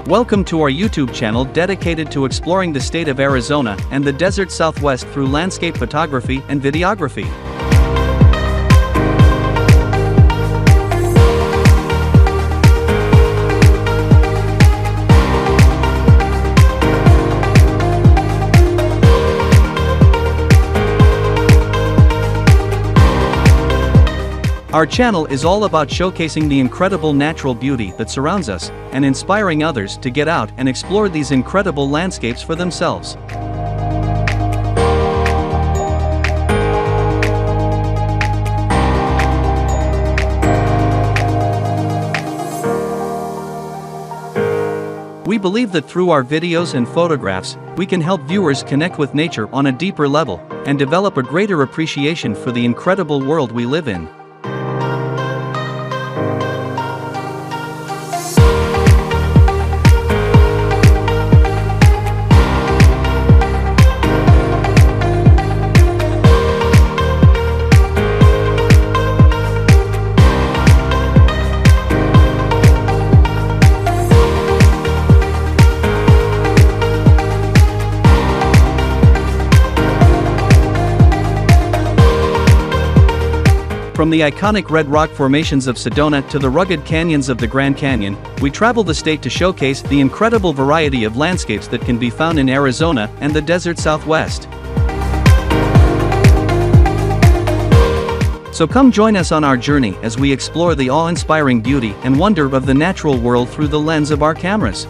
Welcome to our YouTube channel dedicated to exploring the state of Arizona and the desert Southwest through landscape photography and videography. Our channel is all about showcasing the incredible natural beauty that surrounds us, and inspiring others to get out and explore these incredible landscapes for themselves. We believe that through our videos and photographs, we can help viewers connect with nature on a deeper level, and develop a greater appreciation for the incredible world we live in. From the iconic red rock formations of Sedona to the rugged canyons of the Grand Canyon, we travel the state to showcase the incredible variety of landscapes that can be found in Arizona and the desert Southwest. So come join us on our journey as we explore the awe-inspiring beauty and wonder of the natural world through the lens of our cameras.